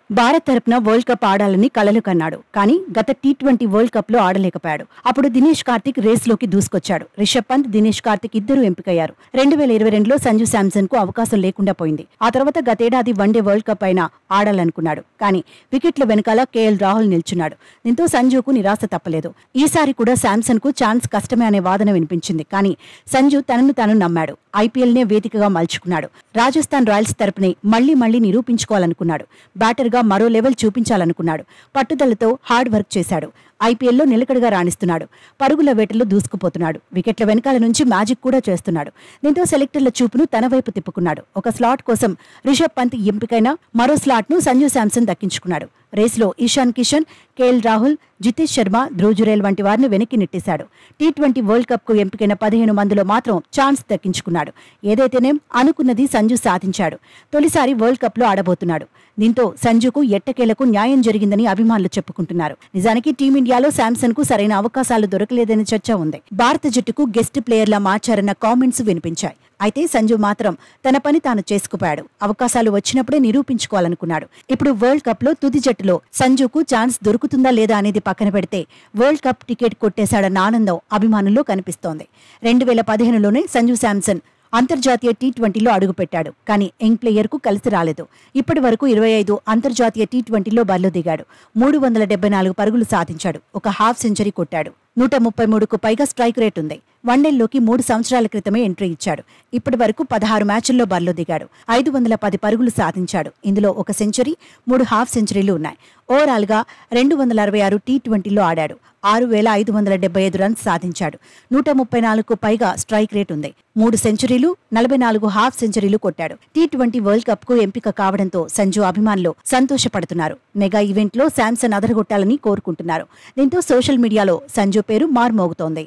భారత్ తరపున world cup ఆడాలని కలలు కన్నాడు. కానీ గత టీ20 వరల్డ్ కప్ లో ఆడలేకపోయాడు. అప్పుడు దినేష్ కార్తిక్ రేస్లోకి దూసుకొచ్చాడు. రిషబ్ పంత్, దినేష్ కార్తిక్ ఇద్దరు ఎంపికయ్యారు. 2022లో సంజు శాంసన్ కు అవకాశం లేకుండా పోయింది. ఆ తర్వాత గతేడాది వన్డే వరల్డ్ కప్ అయినా ఆడాలనుకున్నాడు. కానీ వికెట్ల వెనకాల కేఎల్ రాహుల్ నిల్చున్నాడు. దీంతో సంజుకు నిరాశ తప్పలేదు. ఈసారి కూడా శాంసన్ కు ఛాన్స్ కష్టమే అనే వాదన వినిపించింది. కానీ సంజు తనను తాను నమ్మాడు. ఐపీఎల్ నే వేదికగా మలుచుకున్నాడు. రాజస్థాన్ రాయల్స్ తరపునే మళ్లీ నిరూపించుకోవాలనుకున్నాడు. బ్యాటర్గా మరో లెవెల్ చూపించాలనుకున్నాడు. పట్టుదలతో హార్డ్ వర్క్ చేశాడు. ఐపీఎల్లో నిలకడగా రాణిస్తున్నాడు. పరుగుల వేటలో దూసుకుపోతున్నాడు. వికెట్ల వెనకాల నుంచి మ్యాజిక్ కూడా చేస్తున్నాడు. దీంతో సెలెక్టర్ల చూపును తన వైపు తిప్పుకున్నాడు. ఒక స్లాట్ కోసం రిషబ్ పంత్ ఎంపికైన మరో స్లాట్ ను సంజు శాంసన్ దక్కించుకున్నాడు. రేసులో ఇషాన్ కిషన్, కేఎల్ రాహుల్, జితేష్ శర్మ, ధ్రువ్ జురేల్ వంటి వారిని వెనక్కి నెట్టేశాడు. టీ20 వరల్డ్ కప్ కు ఎంపికైన 15 మందిలో మాత్రం ఛాన్స్ దక్కించుకున్నాడు. ఏదైతేనేం అనుకున్నది సంజు సాధించాడు. తొలిసారి వరల్డ్ కప్ లో ఆడబోతున్నాడు. దీంతో సంజుకు ఎట్టకేలకు న్యాయం జరిగిందని అభిమానులు చెప్పుకుంటున్నారు. నిజానికి టీమిండియాలో శాంసన్ కు సరైన అవకాశాలు దొరకలేదనే చర్చ ఉంది. భారత జట్టుకు గెస్ట్ ప్లేయర్లా మార్చారన్న కామెంట్స్ వినిపించాయి. అయితే సంజు మాత్రం తన పని తాను చేసుకుపోయాడు. అవకాశాలు వచ్చినప్పుడే నిరూపించుకోవాలనుకున్నాడు. ఇప్పుడు వరల్డ్ కప్ లో తుది జట్టులో సంజుకు ఛాన్స్ దొరుకుతుందా లేదా అనేది పక్కన పెడితే వరల్డ్ కప్ టికెట్ కొట్టేశాడన్న ఆనందం అభిమానుల్లో కనిపిస్తోంది. 2015లోనే సంజు శాంసన్ అంతర్జాతీయ టీ20లో అడుగుపెట్టాడు. కానీ యంగ్ ప్లేయర్ కు కలిసి రాలేదు. ఇప్పటి వరకు 25 అంతర్జాతీయ టీ20లో బరిలో దిగాడు. 374 పరుగులు సాధించాడు. ఒక హాఫ్ సెంచరీ కొట్టాడు. 133కు పైగా స్ట్రైక్ రేట్ ఉంది. వన్డేల్లోకి 3 సంవత్సరాల క్రితమే ఎంట్రీ ఇచ్చాడు. ఇప్పటి వరకు 16 మ్యాచ్ల్లో బరిలో దిగాడు. 510 పరుగులు సాధించాడు. ఇందులో ఒక సెంచరీ, 3 హాఫ్ సెంచరీలు ఉన్నాయి. ఓవరాల్ గా 266 టీ20లో ఆడాడు. 6575 రన్స్ సాధించాడు. 134కు పైగా స్ట్రైక్ రేట్ ఉంది. 3 సెంచరీలు, 44 హాఫ్ సెంచరీలు కొట్టాడు. టీ20 వరల్డ్ కప్ కు ఎంపిక కావడంతో సంజు అభిమానులు సంతోషపడుతున్నారు. మెగా ఈవెంట్ లో శాంసన్ అదరగొట్టాలని కోరుకుంటున్నారు. దీంతో సోషల్ మీడియాలో సంజు పేరు మార్మోగుతోంది.